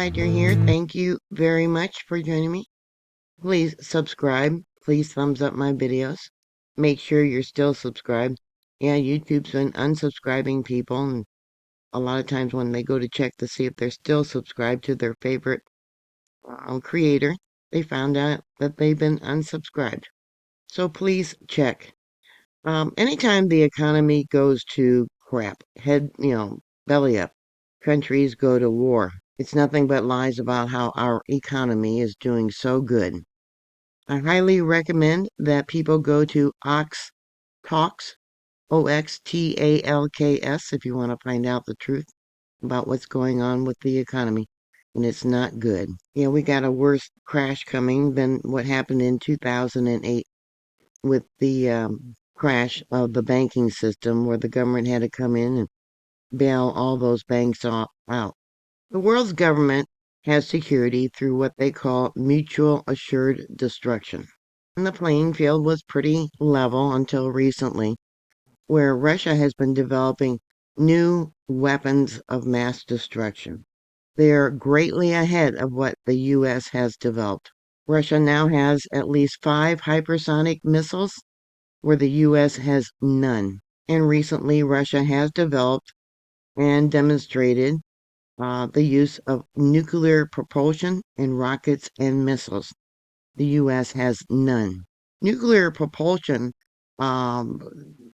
glad you're here. Thank you very much for joining me. Please subscribe. Please thumbs up my videos. Make sure you're still subscribed. Yeah, YouTube's been unsubscribing people, and a lot of times when they go to check to see if they're still subscribed to their favorite creator, they found out that they've been unsubscribed. So please check. Anytime the economy goes to crap, belly up, countries go to war. It's nothing but lies about how our economy is doing so good. I highly recommend that people go to Ox Talks, Oxtalks, if you want to find out the truth about what's going on with the economy. And it's not good. Yeah, we got a worse crash coming than what happened in 2008 with the crash of the banking system where the government had to come in and bail all those banks out. The world's government has security through what they call mutual assured destruction. And the playing field was pretty level until recently, where Russia has been developing new weapons of mass destruction. They are greatly ahead of what the U.S. has developed. Russia now has at least 5 hypersonic missiles, where the U.S. has none. And recently, Russia has developed and demonstrated the use of nuclear propulsion in rockets and missiles. The U.S. has none. Nuclear propulsion, um,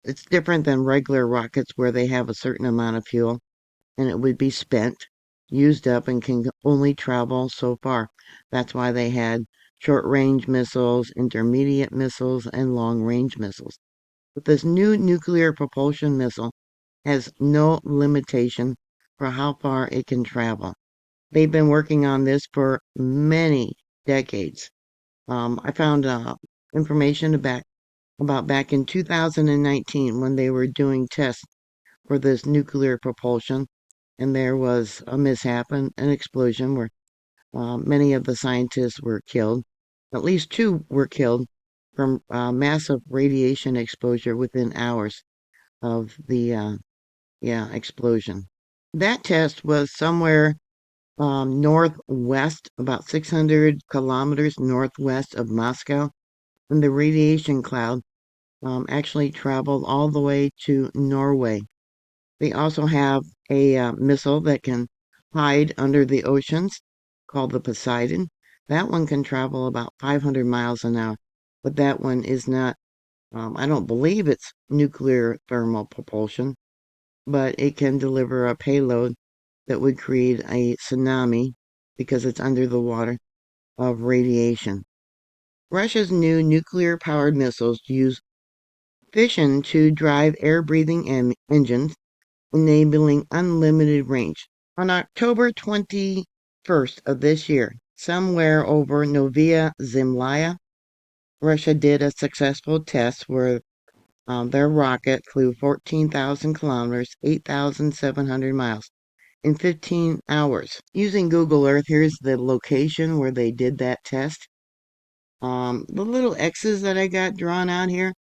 it's different than regular rockets where they have a certain amount of fuel and it would be spent, used up, and can only travel so far. That's why they had short-range missiles, intermediate missiles, and long-range missiles. But this new nuclear propulsion missile has no limitation for how far it can travel. They've been working on this for many decades. I found information about back in 2019 when they were doing tests for this nuclear propulsion, and there was a mishap, an explosion where many of the scientists were killed. At least 2 were killed from massive radiation exposure within hours of the explosion. That test was somewhere northwest, about 600 kilometers northwest of Moscow, and the radiation cloud actually traveled all the way to Norway. They also have a missile that can hide under the oceans called the Poseidon. That one can travel about 500 miles an hour, but that one is not, I don't believe it's nuclear thermal propulsion, but it can deliver a payload that would create a tsunami because it's under the water of radiation. Russia's new nuclear powered missiles use fission to drive air breathing engines, enabling unlimited range. On October 21st of this year, somewhere over Novaya Zemlya, Russia did a successful test where their rocket flew 14,000 kilometers, 8,700 miles, in 15 hours. Using Google Earth, here's the location where they did that test. The little X's that I got drawn out here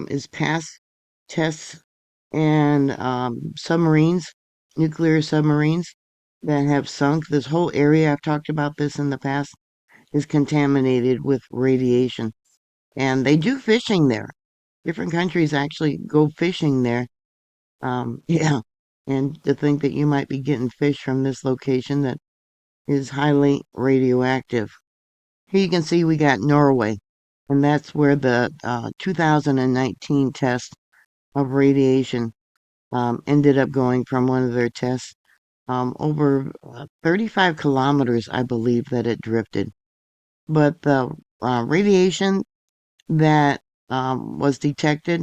is past tests and submarines, nuclear submarines that have sunk. This whole area, I've talked about this in the past, is contaminated with radiation. And they do fishing there. Different countries actually go fishing there. Yeah. And to think that you might be getting fish from this location that is highly radioactive. Here you can see we got Norway, and that's where the 2019 test of radiation ended up going from one of their tests over 35 kilometers, I believe that it drifted. But the radiation that was detected,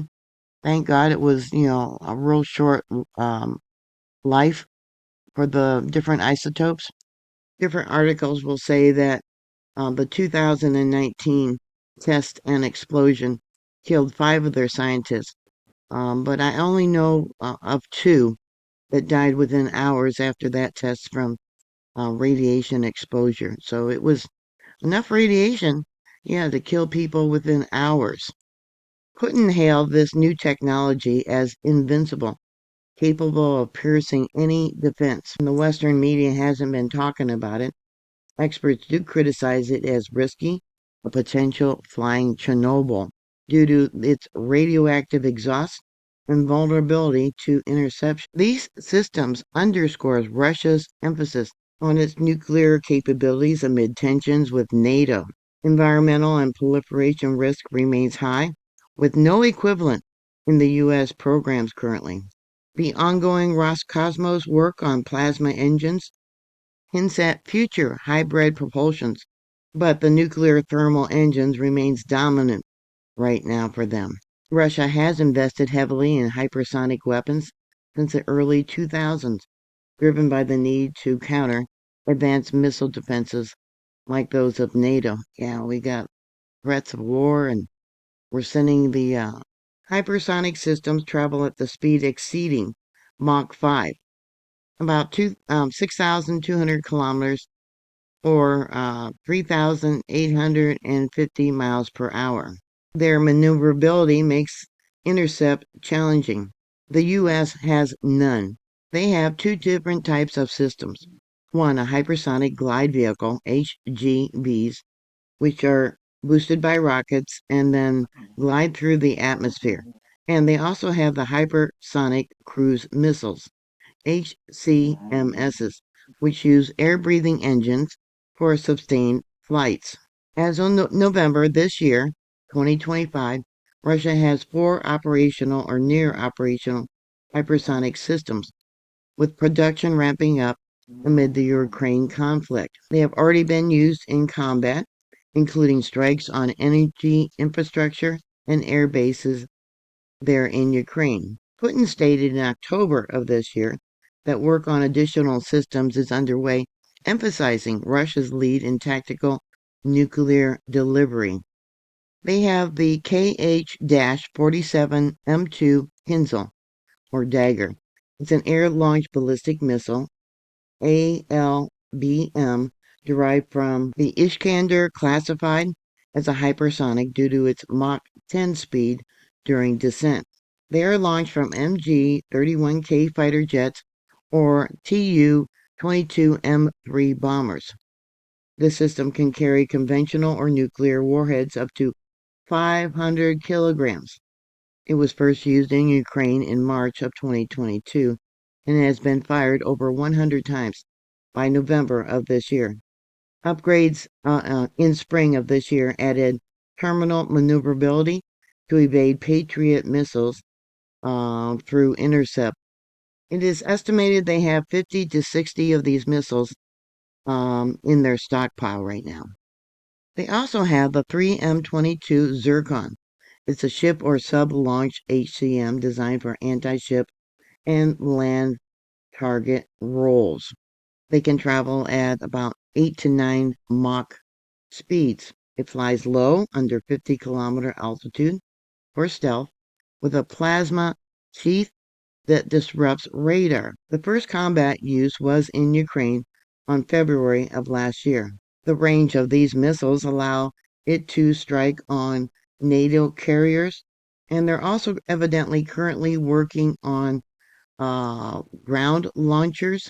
thank God it was, a real short life for the different isotopes. Different articles will say that the 2019 test and explosion killed 5 of their scientists, but I only know of 2 that died within hours after that test from radiation exposure. So it was enough radiation, yeah, to kill people within hours. Putin hailed this new technology as invincible. capable of piercing any defense. The Western media hasn't been talking about it. Experts do criticize it as risky, a potential flying Chernobyl, due to its radioactive exhaust and vulnerability to interception. These systems underscores Russia's emphasis on its nuclear capabilities amid tensions with NATO. Environmental and proliferation risk remains high, with no equivalent in the U.S. programs currently. The ongoing Roscosmos work on plasma engines hints at future hybrid propulsions, but the nuclear thermal engines remains dominant right now for them. Russia has invested heavily in hypersonic weapons since the early 2000s, driven by the need to counter advanced missile defenses like those of NATO. Yeah, we got threats of war, and we're sending the hypersonic systems travel at the speed exceeding Mach 5, about 6,200 kilometers or 3,850 miles per hour. Their maneuverability makes intercept challenging. The U.S. has none. They have two different types of systems. One, a hypersonic glide vehicle, HGVs, which are boosted by rockets and then glide through the atmosphere. And they also have the hypersonic cruise missiles, HCMSs, which use air-breathing engines for sustained flights. As of November this year, 2025, Russia has 4 operational or near operational hypersonic systems, with production ramping up amid the Ukraine conflict. They have already been used in combat, including strikes on energy infrastructure and air bases there in Ukraine. Putin stated in October of this year that work on additional systems is underway, emphasizing Russia's lead in tactical nuclear delivery. They have the KH-47M2 Kinzhal, or Dagger. It's an air-launched ballistic missile, ALBM, derived from the Iskander, classified as a hypersonic due to its Mach 10 speed during descent. They are launched from MG-31K fighter jets or Tu-22M3 bombers. This system can carry conventional or nuclear warheads up to 500 kilograms. It was first used in Ukraine in March of 2022 and has been fired over 100 times by November of this year. Upgrades in spring of this year added terminal maneuverability to evade Patriot missiles through intercept. It is estimated they have 50 to 60 of these missiles in their stockpile right now. They also have the 3M22 Zircon. It's a ship or sub-launch HCM designed for anti-ship and land target roles. They can travel at about 8 to 9 Mach speeds. It flies low, under 50-kilometer altitude, for stealth, with a plasma sheath that disrupts radar. The first combat use was in Ukraine on February of last year. The range of these missiles allow it to strike on NATO carriers, and they're also evidently currently working on ground launchers,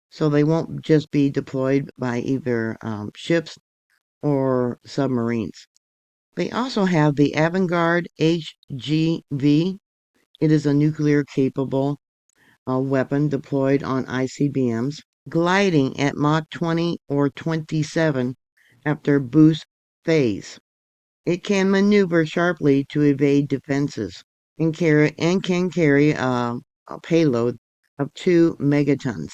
so they won't just be deployed by either ships or submarines. They also have the Avangard HGV. It is a nuclear-capable weapon deployed on ICBMs, gliding at Mach 20 or 27 after boost phase. It can maneuver sharply to evade defenses and can carry a payload of 2 megatons.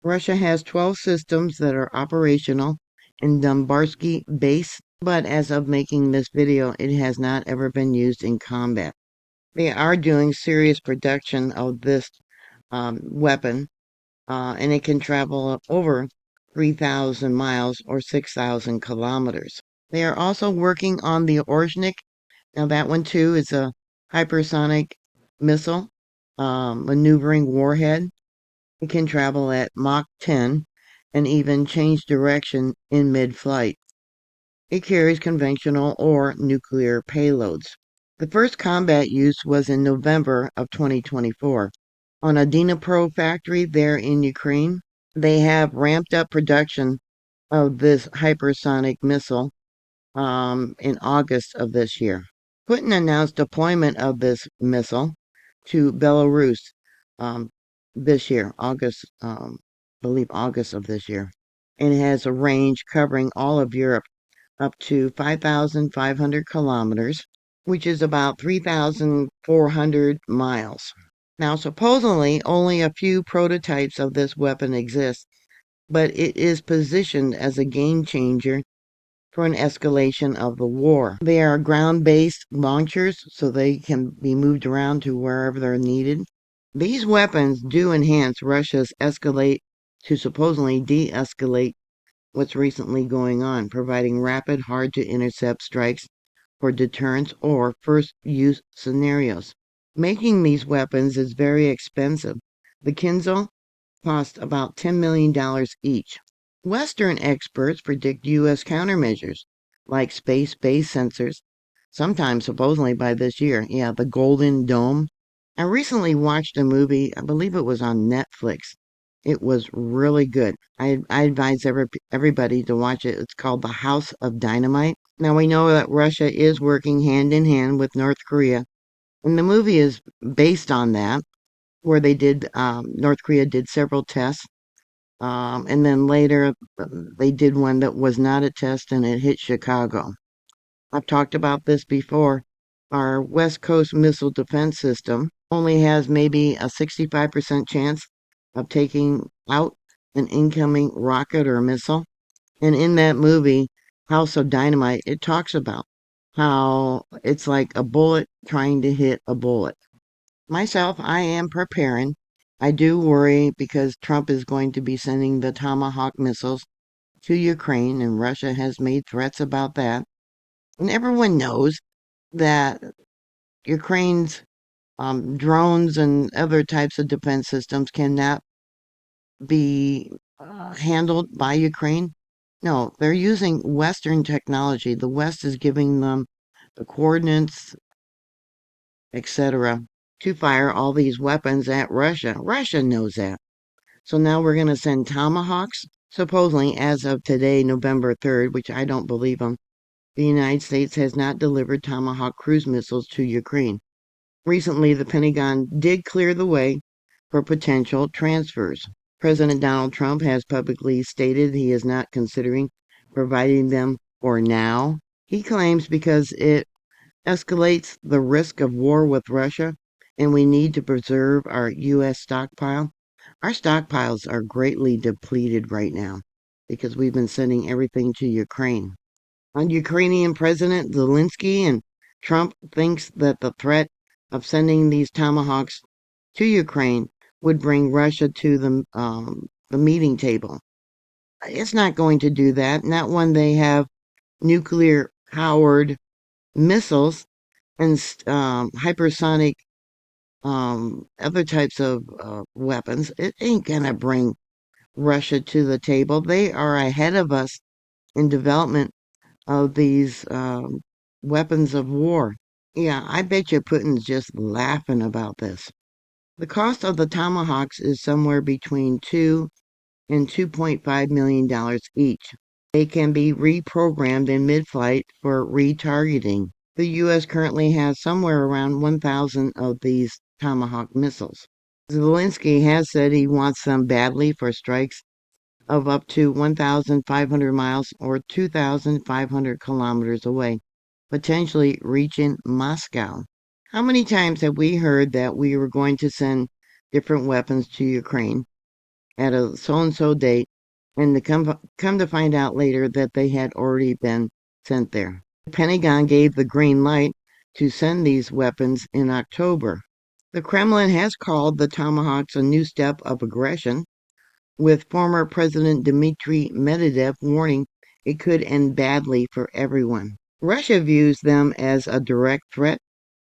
Russia has 12 systems that are operational in Dombarsky base, but as of making this video, it has not ever been used in combat. They are doing serious production of this weapon, and it can travel over 3,000 miles or 6,000 kilometers. They are also working on the Orzhnik. Now that one too is a hypersonic missile maneuvering warhead. It can travel at Mach 10 and even change direction in mid-flight. It carries conventional or nuclear payloads. The first combat use was in November of 2024. on a Dnipro factory there in Ukraine. They have ramped up production of this hypersonic missile in August of this year. Putin announced deployment of this missile to Belarus um, this year, August, I believe August of this year. And it has a range covering all of Europe up to 5,500 kilometers, which is about 3,400 miles. Now, supposedly, only a few prototypes of this weapon exist, but it is positioned as a game changer for an escalation of the war. They are ground-based launchers, so they can be moved around to wherever they're needed. These weapons do enhance Russia's escalate to supposedly de-escalate what's recently going on, providing rapid, hard-to-intercept strikes for deterrence or first-use scenarios. Making these weapons is very expensive. The Kinzel cost about $10 million each. Western experts predict U.S. countermeasures, like space-based sensors, sometime supposedly by this year. Yeah, the Golden Dome. I recently watched a movie, I believe it was on Netflix. It was really good. I advise everybody to watch it. It's called The House of Dynamite. Now, we know that Russia is working hand in hand with North Korea, and the movie is based on that, where North Korea did several tests, and then later they did one that was not a test and it hit Chicago. I've talked about this before. Our West Coast Missile Defense System only has maybe a 65% chance of taking out an incoming rocket or missile. And in that movie, House of Dynamite, it talks about how it's like a bullet trying to hit a bullet. Myself, I am preparing. I do worry because Trump is going to be sending the Tomahawk missiles to Ukraine, and Russia has made threats about that. And everyone knows that Ukraine's drones and other types of defense systems cannot be handled by Ukraine. No, they're using Western technology. The West is giving them the coordinates, etc., to fire all these weapons at Russia. Russia knows that. So now we're going to send Tomahawks. Supposedly, as of today, November 3rd, which I don't believe them, the United States has not delivered Tomahawk cruise missiles to Ukraine. Recently, the Pentagon did clear the way for potential transfers. President Donald Trump has publicly stated he is not considering providing them for now. He claims because it escalates the risk of war with Russia and we need to preserve our U.S. stockpile. Our stockpiles are greatly depleted right now because we've been sending everything to Ukraine. Ukrainian President Zelensky and Trump thinks that the threat of sending these tomahawks to Ukraine would bring Russia to the meeting table. It's not going to do that. Not when they have nuclear-powered missiles and hypersonic other types of weapons. It ain't gonna bring Russia to the table. They are ahead of us in development of these weapons of war. Yeah, I bet you Putin's just laughing about this. The cost of the Tomahawks is somewhere between $2 and $2.5 million each. They can be reprogrammed in mid-flight for retargeting. The U.S. currently has somewhere around 1,000 of these Tomahawk missiles. Zelensky has said he wants them badly for strikes of up to 1,500 miles or 2,500 kilometers away, potentially reaching Moscow. How many times have we heard that we were going to send different weapons to Ukraine at a so-and-so date, and to come to find out later that they had already been sent there? The Pentagon gave the green light to send these weapons in October. The Kremlin has called the Tomahawks a new step of aggression, with former President Dmitry Medvedev warning it could end badly for everyone. Russia views them as a direct threat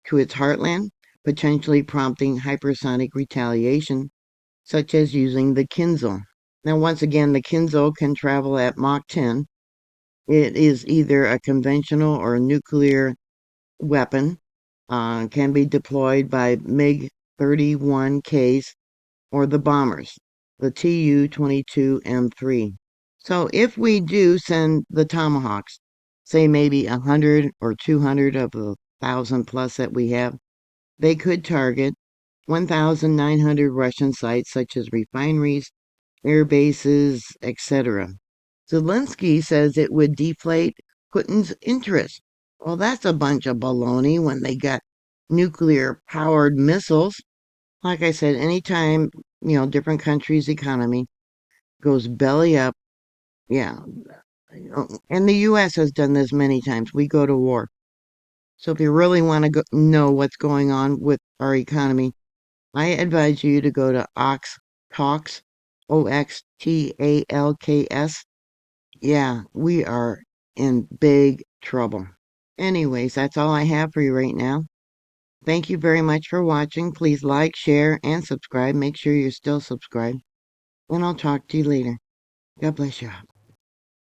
to its heartland, potentially prompting hypersonic retaliation, such as using the Kinzel. Now, once again, the Kinzel can travel at Mach 10. It is either a conventional or a nuclear weapon, can be deployed by MiG-31Ks or the bombers, the Tu-22M3. So if we do send the Tomahawks, say maybe 100 or 200 of the 1,000 plus that we have, they could target 1,900 Russian sites such as refineries, air bases, etc. Zelensky says it would deflate Putin's interest. Well, that's a bunch of baloney when they got nuclear powered missiles. Like I said, anytime, different countries' economy goes belly up, yeah. And the US has done this many times. We go to war. So if you really want to know what's going on with our economy, I advise you to go to Ox Talks, Oxtalks. Yeah, we are in big trouble. Anyways, that's all I have for you right now. Thank you very much for watching. Please like, share, and subscribe. Make sure you're still subscribed. And I'll talk to you later. God bless you.